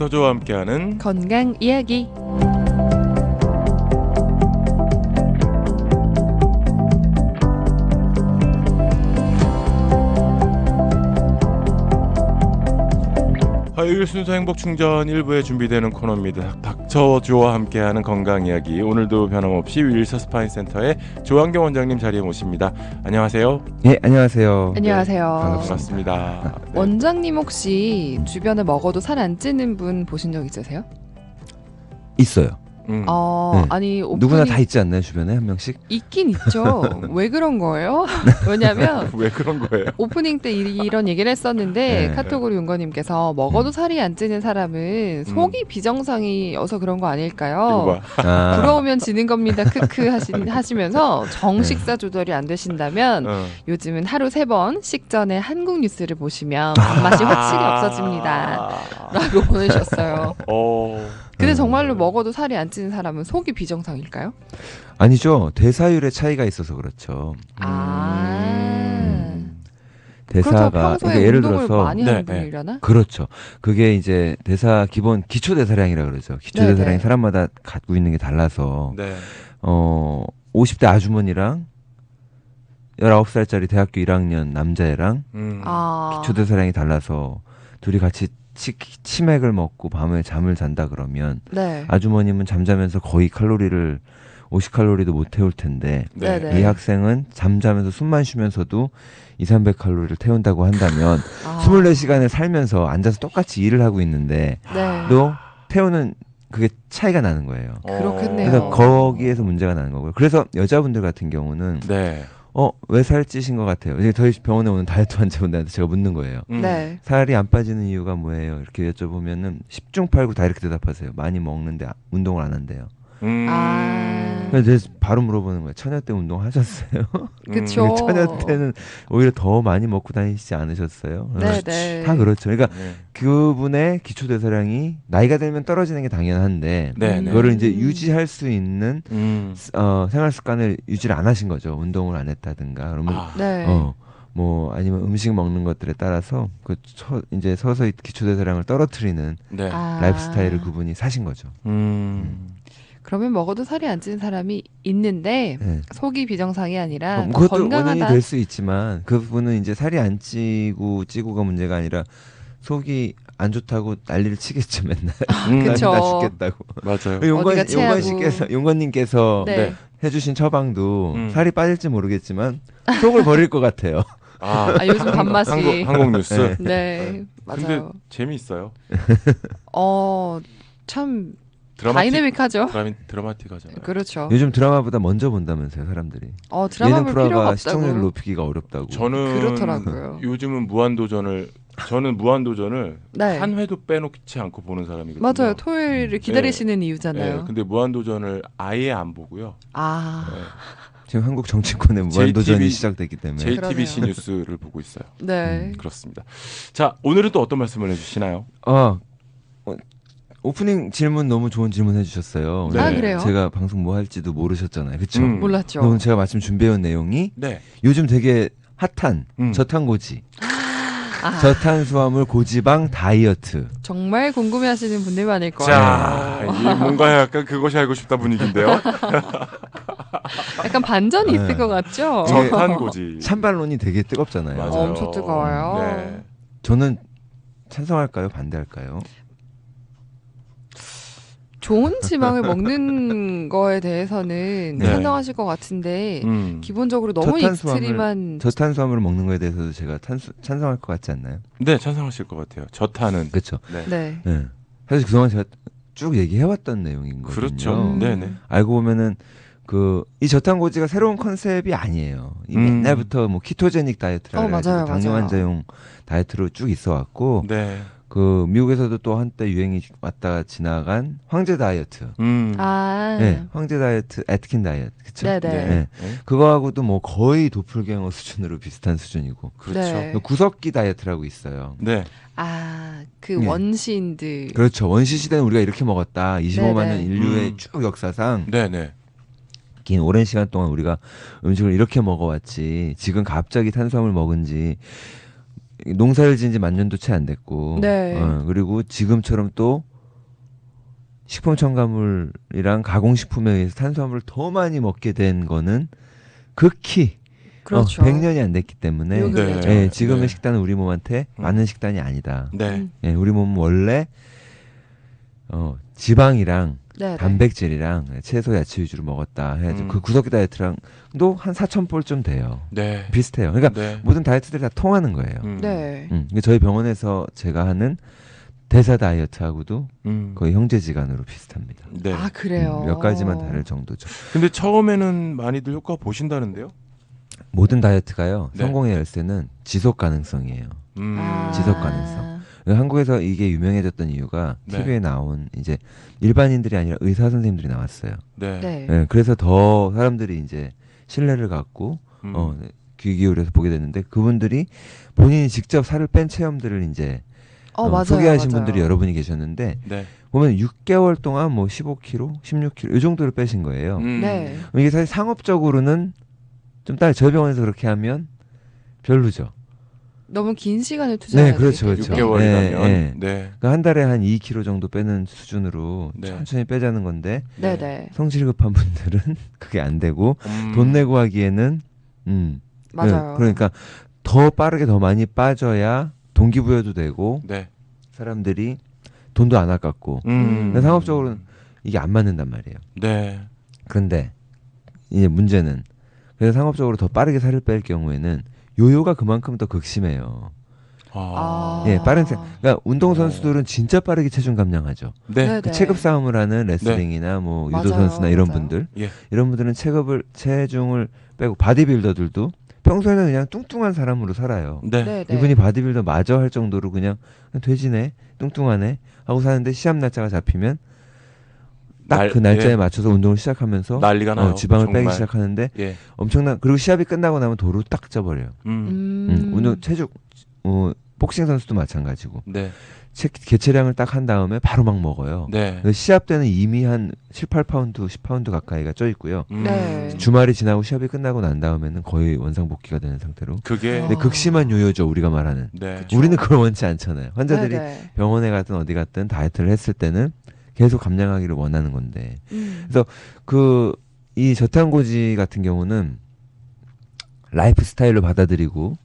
닥터조와 함께하는 건강 이야기. 화요일 순서 행복충전 1부에 준비되는 코너입니다. 닥터조와 함께하는 건강 이야기. 오늘도 변함없이 윌서 스파인 센터의 조한경 원장님 자리에 모십니다. 안녕하세요. 예, 안녕하세요. 안녕하세요. 반갑습니다. 네. 원장님 혹시 주변에 먹어도 살 안 찌는 분 보신 적 있으세요? 있어요. 음. 네. 아니 오프닝 누구나 다 있지 않나요, 주변에 한 명씩? 있긴 있죠. 왜 그런 거예요? 왜냐면 왜 그런 거예요? 오프닝 때 이런 얘기를 했었는데 네. 카톡으로 윤거님께서 먹어도 살이 안 찌는 사람은 속이 비정상이어서 그런 거 아닐까요? 이거 봐. 부러우면 지는 겁니다. 크크 하시면서 정식사 조절이 안 되신다면 어. 요즘은 하루 3번 식전에 한국 뉴스를 보시면 밥맛이 확실히 없어집니다. 라고 보내주셨어요. 근데 정말로 먹어도 살이 안 찌는 사람은 속이 비정상일까요? 아니죠. 대사율의 차이가 있어서 그렇죠. 그렇죠. 대사가 평소에 그러니까 예를 운동을 들어서 많이 하는 네, 네. 분이려나? 그렇죠. 그게 이제 대사 기본 기초 대사량이라 그러죠. 기초 네네. 대사량이 사람마다 갖고 있는 게 달라서 네. 50대 아주머니랑 19살짜리 대학교 1학년 남자애랑 기초 대사량이 달라서 둘이 같이 치맥을 먹고 밤에 잠을 잔다 그러면 네. 아주머님은 잠자면서 거의 칼로리를 50칼로리도 못 태울 텐데 네. 네네. 이 학생은 잠자면서 숨만 쉬면서도 200~300칼로리를 태운다고 한다면 24시간을 살면서 앉아서 똑같이 일을 하고 있는데 네. 또 태우는 그게 차이가 나는 거예요. 그렇겠네요. 그래서 거기에서 문제가 나는 거고요. 그래서 여자분들 같은 경우는 네. 왜 살 찌신 것 같아요? 이제 저희 병원에 오는 다이어트 환자분들한테 제가 묻는 거예요. 네. 살이 안 빠지는 이유가 뭐예요? 이렇게 여쭤보면은 10중 8구 다 이렇게 대답하세요. 많이 먹는데 운동을 안 한대요. 그래서 바로 물어보는 거예요. 처녀 때 운동하셨어요? 그쵸. 처녀 때는 오히려 더 많이 먹고 다니시지 않으셨어요? 네네. 다 그렇죠. 그러니까 네. 그분의 기초 대사량이 나이가 들면 떨어지는 게 당연한데 네. 네. 그거를 이제 유지할 수 있는 생활 습관을 유지를 안 하신 거죠. 운동을 안 했다든가 그러면 네. 뭐 아니면 음식 먹는 것들에 따라서 이제 서서히 기초 대사량을 떨어뜨리는 네. 라이프 스타일을 그분이 사신 거죠. 그러면 먹어도 살이 안 찌는 사람이 있는데 네. 속이 비정상이 아니라 그것도 원인이 건강하다. 될 수 있지만 그분은 이제 살이 안 찌고가 문제가 아니라 속이 안 좋다고 난리를 치겠죠 맨날. 그쵸. 나 죽겠다고. 맞아요. 어디가 체하고. 용건님께서 네. 해주신 처방도 살이 빠질지 모르겠지만 속을 버릴 것 같아요. 요즘 밥맛이. 한국 뉴스. 네. 네. 맞아요. 근데 재미있어요. 참 다이내믹하죠. 드라마틱하잖아요. 그렇죠. 요즘 드라마보다 먼저 본다면서요 사람들이. 드라마 예능 볼 필요가 프로가 없다고. 시청률을 높이기가 어렵다고. 저는 그렇더라고요. 요즘은 무한도전을 네. 한 회도 빼놓지 않고 보는 사람이거든요. 맞아요. 토요일을 기다리시는 네, 이유잖아요. 근데 무한도전을 아예 안 보고요. 네. 지금 한국 정치권의 무한도전이 시작됐기 때문에. JTBC 뉴스를 보고 있어요. 네. 그렇습니다. 자, 오늘은 또 어떤 말씀을 해주시나요? 오프닝 질문 너무 좋은 질문 해주셨어요. 네. 그래요? 제가 방송 뭐 할지도 모르셨잖아요. 그렇죠? 몰랐죠. 오늘 제가 마침 준비해온 내용이 네. 요즘 되게 핫한 저탄고지. 저탄수화물 고지방 다이어트. 정말 궁금해하시는 분들 많을 거예요. 자, 뭔가 약간 그것이 알고 싶다 분위기인데요. 약간 반전이 네. 있을 것 같죠? 저탄고지. 찬반론이 되게 뜨겁잖아요. 맞아요. 엄청 뜨거워요. 네. 저는 찬성할까요? 반대할까요? 좋은 지방을 먹는 거에 대해서는 네. 찬성하실 것 같은데 기본적으로 너무 익스트림한 저탄수화물을 먹는 거에 대해서도 제가 찬성할 것 같지 않나요? 네, 찬성하실 것 같아요. 저탄은. 그렇죠. 네. 네. 사실 그동안 제가 쭉 얘기해왔던 내용이거든요. 그렇죠. 네네. 알고 보면은 이 저탄고지가 새로운 컨셉이 아니에요. 옛날부터 뭐 키토제닉 다이어트라고 맞아요, 당뇨 맞아요. 환자용 다이어트로 쭉 있어왔고 네. 미국에서도 또 한때 유행이 왔다가 지나간 황제 다이어트. 네, 황제 다이어트, 애트킨 다이어트. 그쵸? 네네. 네. 그거하고도 뭐 거의 도플갱어 수준으로 비슷한 수준이고. 그렇죠. 네. 구석기 다이어트라고 있어요. 네. 그 원시인들. 그렇죠. 원시 시대는 우리가 이렇게 먹었다. 25만 년 네네. 인류의 쭉 역사상 네네. 긴 오랜 시간 동안 우리가 음식을 이렇게 먹어왔지. 지금 갑자기 탄수화물 먹은 지 농사를 지은 지 만 년도 채 안 됐고. 네. 그리고 지금처럼 또 식품 첨가물이랑 가공식품에 의해서 탄수화물을 더 많이 먹게 된 거는 극히 그렇죠. 100년이 안 됐기 때문에 네. 예, 지금의 네. 식단은 우리 몸한테 맞는 식단이 아니다. 네. 예, 우리 몸은 원래 지방이랑 네, 단백질이랑 채소 야채 위주로 먹었다 해야죠. 그 구석기 다이어트랑도 한 4,000볼쯤 돼요. 네. 비슷해요. 그러니까 네. 모든 다이어트들이 다 통하는 거예요. 네. 그러니까 저희 병원에서 제가 하는 대사 다이어트하고도 거의 형제지간으로 비슷합니다. 네. 아 그래요. 몇 가지만 다를 정도죠. 근데 처음에는 많이들 효과 보신다는데요? 모든 다이어트가요. 네. 성공의 열쇠는 지속 가능성이에요. 지속 가능성. 한국에서 이게 유명해졌던 이유가 네. TV에 나온 이제 일반인들이 아니라 의사 선생님들이 나왔어요. 네. 네. 예, 그래서 더 사람들이 이제 신뢰를 갖고 귀 기울여서 보게 됐는데 그분들이 본인이 직접 살을 뺀 체험들을 이제 맞아요, 소개하신 맞아요. 분들이 여러분이 계셨는데 네. 보면 6개월 동안 뭐 15kg, 16kg 이 정도를 빼신 거예요. 네. 이게 사실 상업적으로는 좀 저희 병원에서 그렇게 하면 별로죠. 너무 긴 시간을 투자해야 네, 그렇죠, 되기 그렇죠. 때문에. 6개월이라면 네. 네. 그러니까 한 달에 한 2kg 정도 빼는 수준으로 네. 천천히 빼자는 건데 네네. 성질 급한 분들은 그게 안 되고 돈 내고 하기에는 맞아요. 그러니까 더 빠르게 더 많이 빠져야 동기부여도 되고 네. 사람들이 돈도 안 아깝고 근데 상업적으로는 이게 안 맞는단 말이에요. 네. 그런데 이제 문제는 그래서 상업적으로 더 빠르게 살을 뺄 경우에는 요요가 그만큼 더 극심해요. 예, 그러니까 운동 선수들은 진짜 빠르게 체중 감량하죠. 네. 그 체급 싸움을 하는 레슬링이나 뭐 유도 맞아요, 선수나 이런 맞아요. 분들, 예. 이런 분들은 체중을 빼고 바디빌더들도 평소에는 그냥 뚱뚱한 사람으로 살아요. 네. 네네. 이분이 바디빌더 마저 할 정도로 그냥 돼지네, 뚱뚱하네 하고 사는데 시합 날짜가 잡히면 딱 그 날짜에 예. 맞춰서 운동을 시작하면서 난리가 나요. 지방을 정말. 빼기 시작하는데 예. 엄청난 그리고 시합이 끝나고 나면 도로 딱 쪄버려요. 운동 체중 복싱 선수도 마찬가지고 네. 개체량을 딱 한 다음에 바로 막 먹어요. 네. 근데 시합 때는 이미 한 7, 8파운드, 10파운드 가까이가 쪄 있고요. 네. 주말이 지나고 시합이 끝나고 난 다음에는 거의 원상복귀가 되는 상태로. 그게 근데 극심한 요요죠, 우리가 말하는. 네. 그쵸. 우리는 그걸 원치 않잖아요. 환자들이 네네. 병원에 가든 어디 갔든 다이어트를 했을 때는 계속 감량하기를 원하는 건데. 이 저탄고지 같은 경우는 라이프 스타일로 받아들이고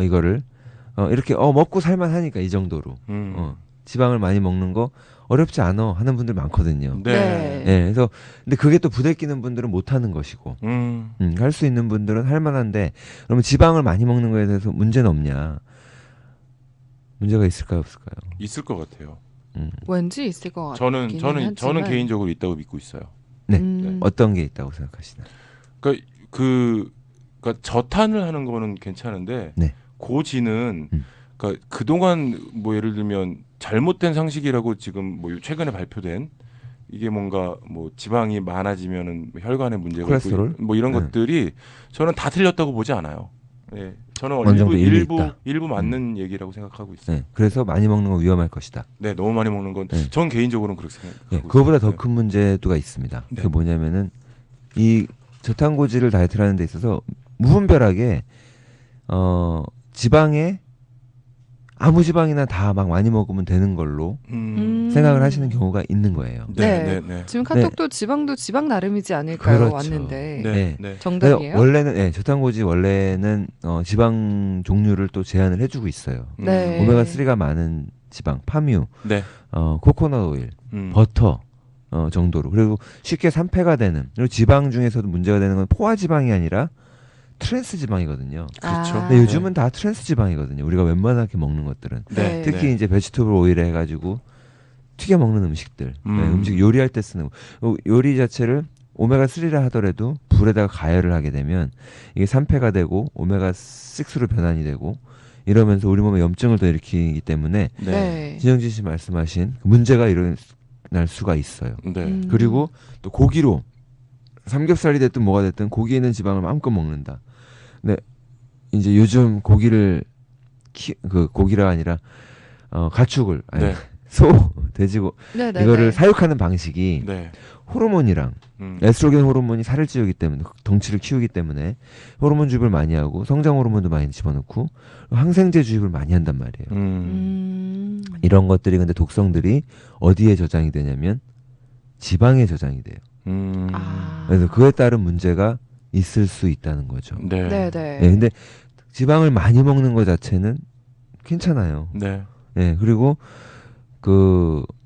이거를 이렇게 먹고 살만 하니까 이 정도로 지방을 많이 먹는 거 어렵지 않아 하는 분들 많거든요. 네. 네. 그래서 근데 그게 또 부대끼는 분들은 못 하는 것이고 할 수 있는 분들은 할 만한데 그러면 지방을 많이 먹는 거에 대해서 문제는 없냐? 문제가 있을까요, 없을까요? 있을 것 같아요. 왠지 있을 것 같아요. 저는 개인적으로 있다고 믿고 있어요. 네. 네. 어떤 게 있다고 생각하시나요? 그러니까 저탄을 하는 거는 괜찮은데 네. 고지는 그러니까 그동안 뭐 예를 들면 잘못된 상식이라고 지금 뭐 최근에 발표된 이게 뭔가 뭐 지방이 많아지면은 혈관에 문제가 콜레스테롤? 있고 뭐 이런 네. 것들이 저는 다 틀렸다고 보지 않아요. 예. 저는 어느 정도 일리 있다. 일부 맞는 얘기라고 생각하고 있어요. 네. 그래서 많이 먹는 건 위험할 것이다. 네, 너무 많이 먹는 건 네. 전 개인적으로는 그렇게 생각하고 네. 있어요. 그거보다 더 큰 문제도가 있습니다. 네. 그게 뭐냐면은 이 저탄고지를 다이어트를 하는 데 있어서 무분별하게 지방에 아무 지방이나 다 막 많이 먹으면 되는 걸로 생각을 하시는 경우가 있는 거예요. 네. 지금 카톡도 지방도 지방 나름이지 않을까요? 그렇죠. 왔는데 네. 네. 정답이에요? 원래는 저탄고지 원래는 지방 종류를 또 제한을 해주고 있어요. 네. 오메가 3가 많은 지방, 파뮤, 네. 코코넛 오일, 버터 정도로 그리고 쉽게 산패가 되는 그리고 지방 중에서도 문제가 되는 건 포화 지방이 아니라 트랜스 지방이거든요. 그렇죠. 근데 요즘은 다 트랜스 지방이거든요. 우리가 웬만하게 먹는 것들은 네. 특히 이제 베지터블 오일에 해가지고 튀겨 먹는 음식들, 음식 요리할 때 쓰는 요리 자체를 오메가 3라 하더라도 불에다가 가열을 하게 되면 이게 산패가 되고 오메가 6로 변환이 되고 이러면서 우리 몸에 염증을 더 일으키기 때문에 네. 진영진 씨 말씀하신 문제가 일어날 수가 있어요. 네. 그리고 또 고기로 삼겹살이 됐든 뭐가 됐든 고기에 있는 지방을 마음껏 먹는다. 근데 이제 요즘 고기를 고기가 아니라 가축을 아니, 네. 소, 돼지고 네네네. 이거를 사육하는 방식이 네. 호르몬이랑 에스트로겐 호르몬이 살을 찌우기 때문에 덩치를 키우기 때문에 호르몬 주입을 많이 하고 성장 호르몬도 많이 집어넣고 항생제 주입을 많이 한단 말이에요. 이런 것들이 근데 독성들이 어디에 저장이 되냐면 지방에 저장이 돼요. 그래서 그에 따른 문제가 있을 수 있다는 거죠. 네. 네, 네, 네. 근데 지방을 많이 먹는 것 자체는 괜찮아요. 네. 네, 그리고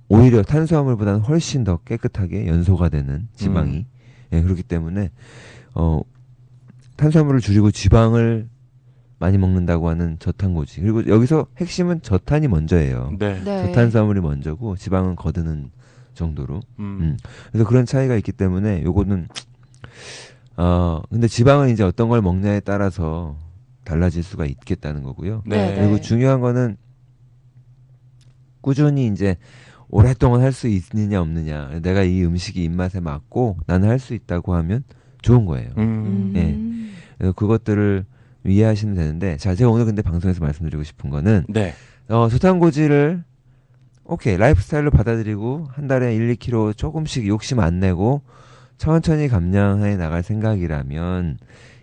오히려 탄수화물보다는 훨씬 더 깨끗하게 연소가 되는 지방이 그렇기 때문에 탄수화물을 줄이고 지방을 많이 먹는다고 하는 저탄고지. 그리고 여기서 핵심은 저탄이 먼저예요. 네. 네. 저탄수화물이 먼저고 지방은 거드는 정도로. 그래서 그런 차이가 있기 때문에 요거는 근데 지방은 이제 어떤 걸 먹냐에 따라서 달라질 수가 있겠다는 거고요. 네. 네. 그리고 중요한 거는 꾸준히 이제 오랫동안 할 수 있느냐 없느냐. 내가 이 음식이 입맛에 맞고 나는 할 수 있다고 하면 좋은 거예요. 네. 그래서 그것들을 이해하시면 되는데, 자, 제가 오늘 근데 방송에서 말씀드리고 싶은 거는 네. 저탄고지를 오케이 라이프스타일로 받아들이고 한 달에 1, 2kg 조금씩 욕심 안 내고 천천히 감량해 나갈 생각이라면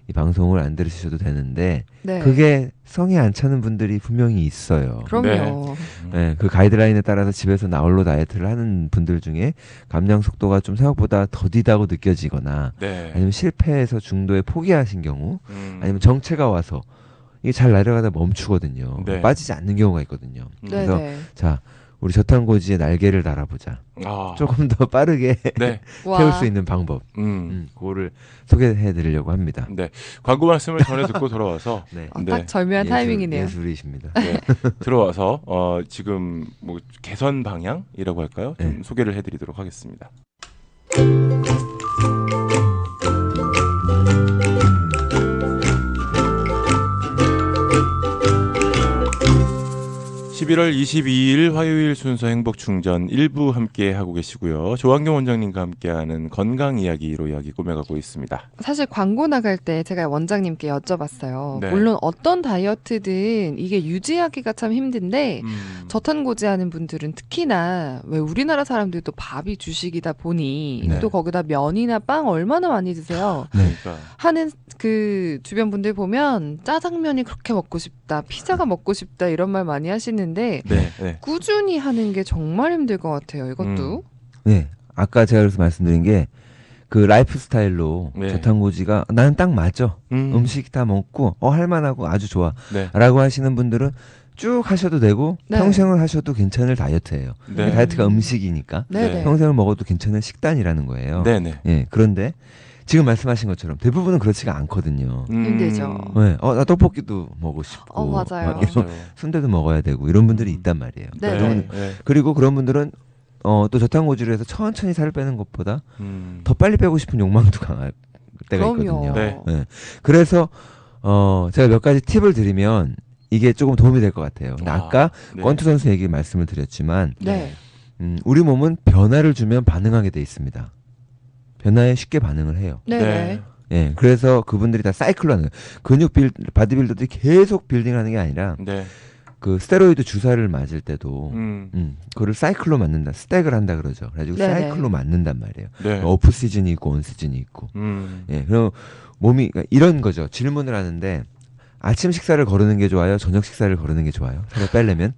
이 방송을 안 들으셔도 되는데 네. 그게 성에 안 차는 분들이 분명히 있어요. 그럼요. 네, 그 가이드라인에 따라서 집에서 나홀로 다이어트를 하는 분들 중에 감량 속도가 좀 생각보다 더디다고 느껴지거나 네. 아니면 실패해서 중도에 포기하신 경우 아니면 정체가 와서 이게 잘 내려가다 멈추거든요. 네. 빠지지 않는 경우가 있거든요. 네, 그래서 네. 자, 우리 저탄고지의 날개를 달아보자. 조금 더 빠르게 네. 와. 세울 수 있는 방법. 그거를 소개해드리려고 합니다. 네. 광고 말씀을 전해 듣고 돌아와서 네. 네. 딱 절묘한 타이밍이네요. 예술이십니다. 네. 들어와서 지금 뭐 개선 방향이라고 할까요? 좀 네. 소개를 해드리도록 하겠습니다. 11월 22일 화요일 순서 행복충전 1부 함께 하고 계시고요. 조한경 원장님과 함께하는 건강 이야기로 이야기 꾸며가고 있습니다. 사실 광고 나갈 때 제가 원장님께 여쭤봤어요. 네. 물론 어떤 다이어트든 이게 유지하기가 참 힘든데 저탄고지하는 분들은 특히나 왜 우리나라 사람들도 밥이 주식이다 보니 네. 또 거기다 면이나 빵 얼마나 많이 드세요. 그러니까 하는 그 주변 분들 보면 짜장면이 그렇게 먹고 싶다, 피자가 먹고 싶다 이런 말 많이 하시는데 네. 네. 꾸준히 하는 게 정말 힘들 것 같아요. 이것도. 네. 아까 제가 그래서 말씀드린 게 그 라이프 스타일로 네. 저탄고지가 나는 딱 맞죠. 음식 다 먹고 할만하고 아주 좋아. 네. 라고 하시는 분들은 쭉 하셔도 되고 네. 평생을 하셔도 괜찮을 다이어트예요. 네. 다이어트가 음식이니까 네네. 평생을 먹어도 괜찮은 식단이라는 거예요. 네네. 예, 그런데 지금 말씀하신 것처럼 대부분은 그렇지가 않거든요. 힘들죠. 네, 나 떡볶이도 먹고 싶고 맞아요. 막 이런 순대도 먹어야 되고 이런 분들이 있단 말이에요. 네. 네. 네. 그리고 그런 분들은 또 저탄고지를 해서 천천히 살을 빼는 것보다 더 빨리 빼고 싶은 욕망도 강할 때가 그럼요. 있거든요. 네. 네. 그래서 제가 몇 가지 팁을 드리면 이게 조금 도움이 될 것 같아요. 근데 아까 네. 권투 선수 얘기 말씀을 드렸지만 네. 우리 몸은 변화를 주면 반응하게 돼 있습니다. 변화에 쉽게 반응을 해요. 네네. 예, 그래서 그분들이 다 사이클로 하는 거예요. 바디빌더들이 계속 빌딩하는 게 아니라 네. 그 스테로이드 주사를 맞을 때도 그거를 사이클로 맞는다, 스택을 한다 그러죠. 그래가지고 네네. 사이클로 맞는단 말이에요. 네. 오프 시즌이 있고 온 시즌이 있고. 예, 그럼 몸이 그러니까 이런 거죠. 질문을 하는데 아침 식사를 거르는 게 좋아요, 저녁 식사를 거르는 게 좋아요? 살을 빼려면?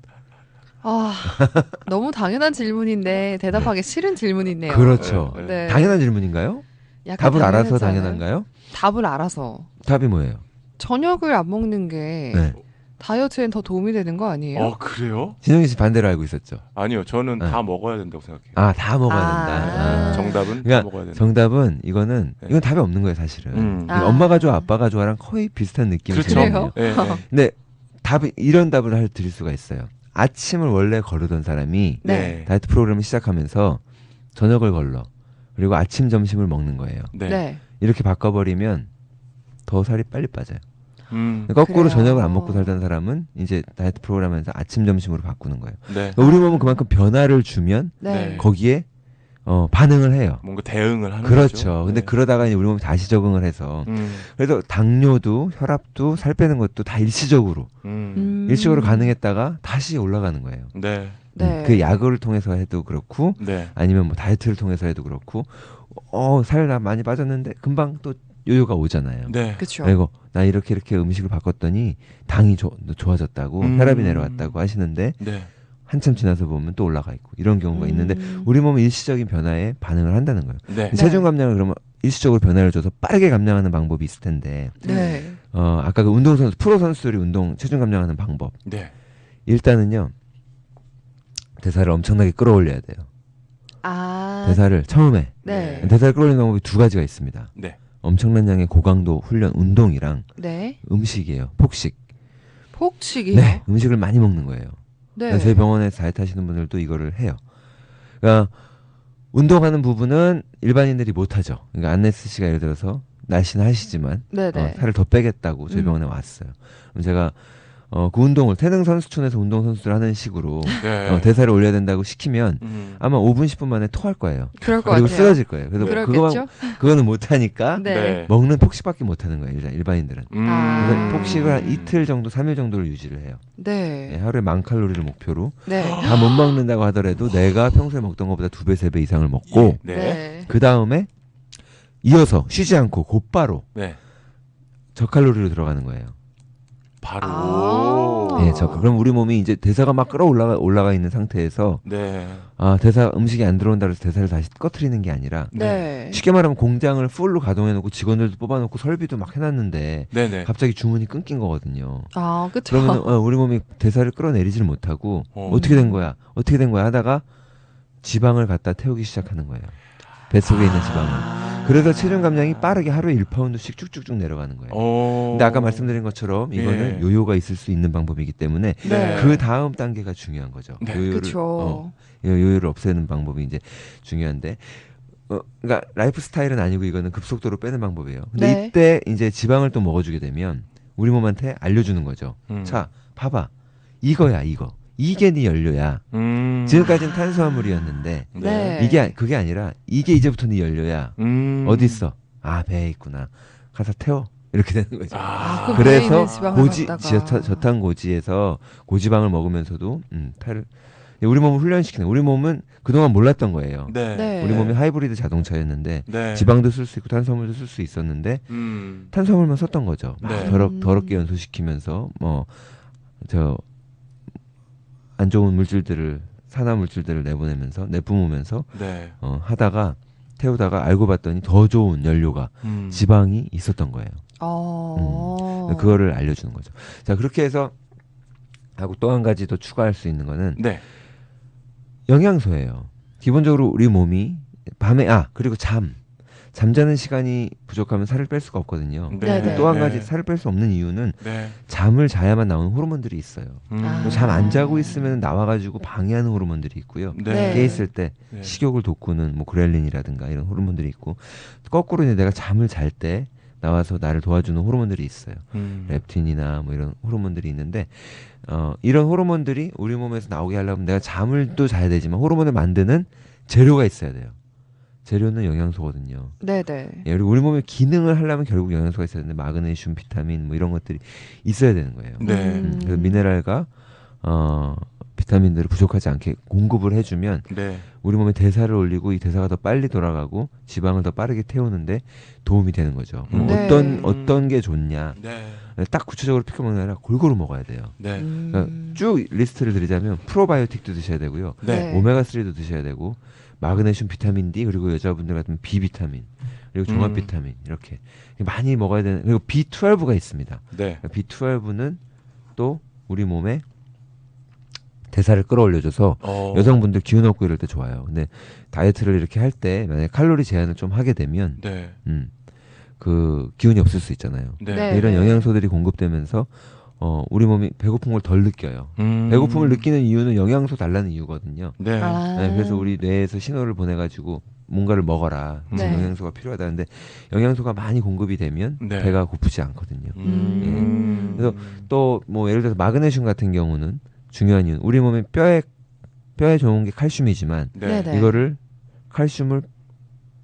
너무 당연한 질문인데 대답하기 싫은 질문이네요. 그렇죠. 네. 당연한 질문인가요? 약간 답을 알아서 당연하잖아요. 당연한가요? 답을 알아서. 답이 뭐예요? 저녁을 안 먹는 게 네. 다이어트엔 더 도움이 되는 거 아니에요? 그래요? 진영이 씨 반대로 알고 있었죠. 아니요, 저는 네. 다 먹어야 된다고 생각해요. 다 먹어야 된다. 정답은 그러니까 다 먹어야 된다. 정답은 이거는 답이 없는 거예요, 사실은. 이거 엄마가 좋아, 아빠가 좋아랑 거의 비슷한 느낌이 그렇죠. 들어요. 네, 네. 근데 이런 답을 드릴 수가 있어요. 아침을 원래 거르던 사람이 네. 다이어트 프로그램을 시작하면서 저녁을 걸러. 그리고 아침, 점심을 먹는 거예요. 네. 네. 이렇게 바꿔버리면 더 살이 빨리 빠져요. 그래요. 거꾸로 저녁을 안 먹고 살던 사람은 이제 다이어트 프로그램에서 아침, 점심으로 바꾸는 거예요. 네. 우리 몸은 그만큼 변화를 주면 네. 네. 거기에 반응을 해요. 뭔가 대응을 하는 그렇죠. 거죠. 근데 네. 그러다가 이제 우리 몸이 다시 적응을 해서 그래서 당뇨도 혈압도 살 빼는 것도 다 일시적으로 가능했다가 다시 올라가는 거예요. 네. 네. 그 약을 통해서 해도 그렇고 네. 아니면 뭐 다이어트를 통해서 해도 그렇고 살 나 많이 빠졌는데 금방 또 요요가 오잖아요. 네. 그렇죠. 그리고 나 이렇게 음식을 바꿨더니 당이 좋아졌다고 혈압이 내려왔다고 하시는데 네. 한참 지나서 보면 또 올라가 있고 이런 경우가 있는데 우리 몸은 일시적인 변화에 반응을 한다는 거예요. 네. 체중 감량을 그러면 일시적으로 변화를 줘서 빠르게 감량하는 방법이 있을 텐데 네. 아까 그 운동선수 프로 선수들이 체중 감량하는 방법 네. 일단은요 대사를 엄청나게 끌어올려야 돼요. 대사를 처음에 네. 대사를 끌어올리는 방법이 두 가지가 있습니다. 네. 엄청난 양의 고강도 훈련 운동이랑 네. 음식이에요. 폭식. 폭식이요? 네, 음식을 많이 먹는 거예요. 네. 저희 병원에서 다이어트 하시는 분들도 이거를 해요. 그러니까 운동하는 부분은 일반인들이 못하죠. 그러니까 안네스 씨가 예를 들어서 날씬하시지만 네네. 살을 더 빼겠다고 저희 병원에 왔어요. 그럼 제가 그 운동을 태릉 선수촌에서 운동 선수들 하는 식으로 네. 대사를 올려야 된다고 시키면 아마 5분 10분 만에 토할 거예요. 그럴 것 그리고 같아요. 쓰러질 거예요. 그래서 그렇겠죠? 그거는 못하니까 네. 먹는 폭식밖에 못하는 거예요. 일반인들은. 아. 그래서 폭식을 한 이틀 정도, 3일 정도를 유지를 해요. 네. 네, 하루에 10,000칼로리를 목표로 네. 다 못 먹는다고 하더라도 내가 평소에 먹던 것보다 2배, 3배 이상을 먹고 네. 네. 그 다음에 이어서 쉬지 않고 곧바로 네. 저칼로리로 들어가는 거예요. 바로. 아. 네, 그럼 우리 몸이 이제 대사가 막 올라가 있는 상태에서 네. 대사 음식이 안 들어온다 그래서 대사를 다시 꺼트리는 게 아니라 네. 쉽게 말하면 공장을 풀로 가동해놓고 직원들도 뽑아놓고 설비도 막 해놨는데 네네. 갑자기 주문이 끊긴 거거든요. 아, 그쵸. 그러면 우리 몸이 대사를 끌어내리지를 못하고 어떻게 된 거야 하다가 지방을 갖다 태우기 시작하는 거예요. 뱃속에 있는 지방을. 그래서 체중 감량이 빠르게 하루에 1파운드씩 쭉쭉쭉 내려가는 거예요. 근데 아까 말씀드린 것처럼 이거는 요요가 있을 수 있는 방법이기 때문에 네. 그 다음 단계가 중요한 거죠. 네. 그쵸. 요요를 없애는 방법이 이제 중요한데 그러니까 라이프 스타일은 아니고 이거는 급속도로 빼는 방법이에요. 근데 네. 이때 이제 지방을 또 먹어주게 되면 우리 몸한테 알려주는 거죠. 자, 봐봐. 이거야, 이거. 이게 네 연료야. 지금까지는 탄수화물이었는데 네. 그게 아니라 이게 이제부터 네 연료야. 어디 있어? 배에 있구나. 가서 태워. 이렇게 되는 거죠. 그럼 배에 그래서 있는 지방을 갖다가. 저탄고지에서 고지방을 먹으면서도 우리 몸을 훈련시키는 우리 몸은 그동안 몰랐던 거예요. 네. 네. 우리 몸이 하이브리드 자동차였는데 네. 지방도 쓸 수 있고 탄수화물도 쓸 수 있었는데 탄수화물만 썼던 거죠. 네. 더럽게 연소시키면서 안 좋은 물질들을 산화 물질들을 내뿜으면서 네. 하다가 태우다가 알고 봤더니 더 좋은 연료가 지방이 있었던 거예요. 그거를 알려주는 거죠. 자, 그렇게 해서 하고 또 한 가지 더 추가할 수 있는 거는 네. 영양소예요. 기본적으로 우리 몸이 밤에 그리고 잠자는 시간이 부족하면 살을 뺄 수가 없거든요. 네. 또 한 가지 살을 뺄 수 없는 이유는 네. 잠을 자야만 나오는 호르몬들이 있어요. 잠 안 자고 있으면 나와가지고 방해하는 호르몬들이 있고요. 네. 깨 있을 때 네. 식욕을 돋구는 그렐린이라든가 이런 호르몬들이 있고 거꾸로 이제 내가 잠을 잘 때 나와서 나를 도와주는 호르몬들이 있어요. 렙틴이나 이런 호르몬들이 있는데 이런 호르몬들이 우리 몸에서 나오게 하려면 내가 잠을 또 자야 되지만 호르몬을 만드는 재료가 있어야 돼요. 재료는 영양소거든요. 네네. 그리고 우리 몸의 기능을 하려면 결국 영양소가 있어야 되는데 마그네슘, 비타민 이런 것들이 있어야 되는 거예요. 네. 그래서 미네랄과 비타민들을 부족하지 않게 공급을 해주면 네. 우리 몸의 대사를 올리고 이 대사가 더 빨리 돌아가고 지방을 더 빠르게 태우는데 도움이 되는 거죠. 그럼 네. 어떤 게 좋냐? 네. 딱 구체적으로 피켜 먹는 게 아니라 골고루 먹어야 돼요. 네. 그러니까 쭉 리스트를 드리자면 프로바이오틱도 드셔야 되고요. 네. 오메가3도 드셔야 되고 마그네슘, 비타민 D 그리고 여자분들 같으면 B 비타민 그리고 종합 비타민 이렇게 많이 먹어야 되는 그리고 B12가 있습니다. 네. B12는 또 우리 몸에 대사를 끌어올려줘서 여성분들 기운 없고 이럴 때 좋아요. 근데 다이어트를 이렇게 할 때 만약에 칼로리 제한을 좀 하게 되면 네. 그 기운이 없을 수 있잖아요. 네. 이런 영양소들이 공급되면서 우리 몸이 배고픈 걸 덜 느껴요. 배고픔을 느끼는 이유는 영양소 달라는 이유거든요. 네. 네, 그래서 우리 뇌에서 신호를 보내가지고 뭔가를 먹어라. 지금 네. 영양소가 필요하다는데 영양소가 많이 공급이 되면 네. 배가 고프지 않거든요. 그래서 또 예를 들어서 마그네슘 같은 경우는 중요한 이유는 우리 몸에 뼈에 좋은 게 칼슘이지만 네. 네네. 이거를 칼슘을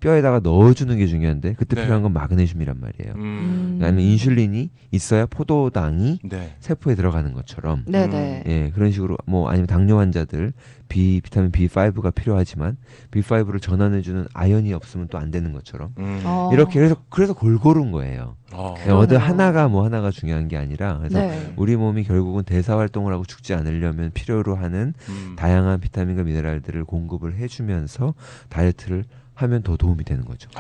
뼈에다가 넣어주는 게 중요한데 그때 네. 필요한 건 마그네슘이란 말이에요. 아니면 음. 인슐린이 있어야 포도당이 네. 세포에 들어가는 것처럼 네네. 예, 그런 식으로 뭐 아니면 당뇨 환자들 비타민 B5가 필요하지만 B5를 전환해주는 아연이 없으면 또 안 되는 것처럼 이렇게 그래서 골고루인 거예요. 그러네요. 어느 하나가 중요한 게 아니라 그래서 네. 우리 몸이 결국은 대사 활동을 하고 죽지 않으려면 필요로 하는 다양한 비타민과 미네랄들을 공급을 해주면서 다이어트를 하면 더 도움이 되는 거죠.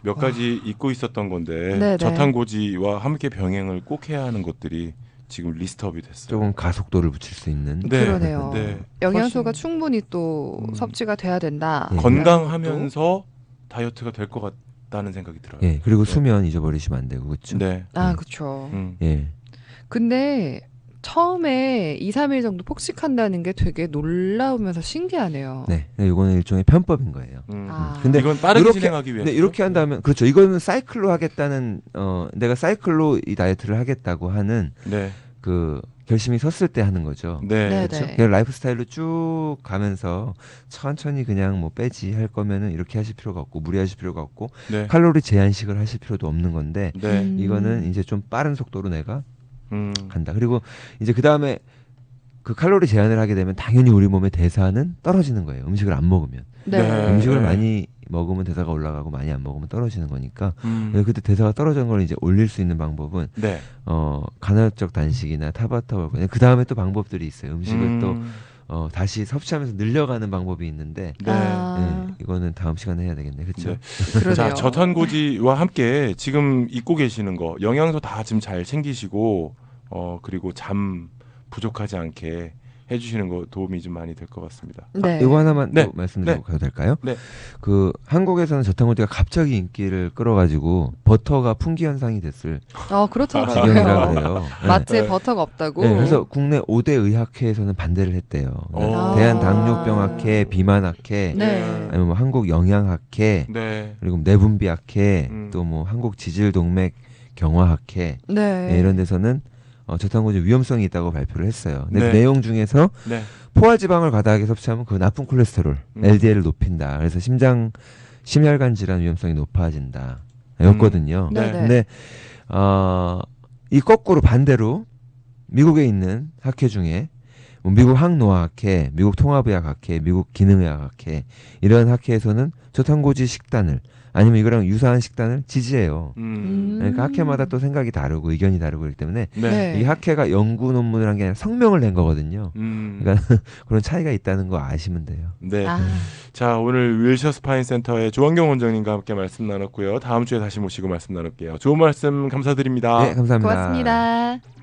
몇 가지 잊고 있었던 건데 네네. 저탄고지와 함께 병행을 꼭 해야 하는 것들이 지금 리스트업이 됐어요. 조금 가속도를 붙일 수 있는 네. 그러네요. 네. 영양소가 훨씬 충분히 또 섭취가 돼야 된다. 예. 건강하면서 다이어트가 될 것 같다는 생각이 들어요. 예, 그리고 네. 수면 잊어버리시면 안 되고 그렇죠. 네. 아, 그렇죠. 예. 근데 처음에 2, 3일 정도 폭식한다는 게 되게 놀라우면서 신기하네요. 네. 이거는 일종의 편법인 거예요. 아. 근데 이건 빠르게 이렇게- 진행하기 위해서. 근데 이렇게 한다면 그렇죠. 이거는 사이클로 하겠다는 내가 사이클로 이 다이어트를 하겠다고 하는 네. 그 결심이 섰을 때 하는 거죠. 네. 네, 그렇죠? 네. 그냥 라이프 스타일로 쭉 가면서 천천히 그냥 뭐 빼지 할 거면은 이렇게 하실 필요가 없고 무리하실 필요가 없고 네. 칼로리 제한식을 하실 필요도 없는 건데 네. 이거는 이제 좀 빠른 속도로 내가 간다. 음. 그리고 이제 그 다음에 그 칼로리 제한을 하게 되면 당연히 우리 몸의 대사는 떨어지는 거예요. 음식을 안 먹으면. 네. 네. 음식을 많이 먹으면 대사가 올라가고 많이 안 먹으면 떨어지는 거니까. 음. 그때 대사가 떨어진 걸 이제 올릴 수 있는 방법은 네. 간헐적 단식이나 타바타 그 다음에 또 방법들이 있어요. 음식을 또 다시 섭취하면서 늘려가는 방법이 있는데 네. 아, 이거는 다음 시간에 해야 되겠네. 그렇죠? 네. 그러네요. 자, 저탄고지와 함께 지금 잊고 계시는 거 영양소 다 지금 잘 챙기시고 그리고 잠 부족하지 않게 해주시는 거 도움이 좀 많이 될 것 같습니다. 네. 이거 하나만 네. 또 말씀드리고 네. 가도 될까요? 네. 그 한국에서는 저탄고지가 갑자기 인기를 끌어가지고 버터가 풍기 현상이 됐을 그렇더라고요. 지경이라 그래요. 네. 마트에 네. 버터가 없다고. 네, 그래서 국내 5대 의학회에서는 반대를 했대요. 오. 대한당뇨병학회, 비만학회, 네. 아니면 뭐 한국영양학회, 네. 그리고 내분비학회, 음. 또 뭐 한국지질동맥경화학회 네. 이런 데서는 저탄고지 위험성이 있다고 발표를 했어요. 근데 네. 그 내용 중에서 네. 포화지방을 과다하게 섭취하면 그 나쁜 콜레스테롤, LDL을 높인다. 그래서 심혈관 질환 위험성이 높아진다. 였거든요. 네. 근데 이 거꾸로 반대로 미국에 있는 학회 중에 뭐 미국 항노화학회, 미국 통합의학학회, 미국 기능의학학회 이런 학회에서는 저탄고지 식단을 아니면 이거랑 유사한 식단을 지지해요. 그러니까 학회마다 또 생각이 다르고 의견이 다르고 그렇기 때문에 네. 네. 이 학회가 연구 논문을 한 게 아니라 성명을 낸 거거든요. 그러니까 그런 차이가 있다는 거 아시면 돼요. 네. 아, 자, 오늘 윌셔 스파인 센터의 조원경 원장님과 함께 말씀 나눴고요. 다음 주에 다시 모시고 말씀 나눌게요. 좋은 말씀 감사드립니다. 네, 감사합니다. 고맙습니다.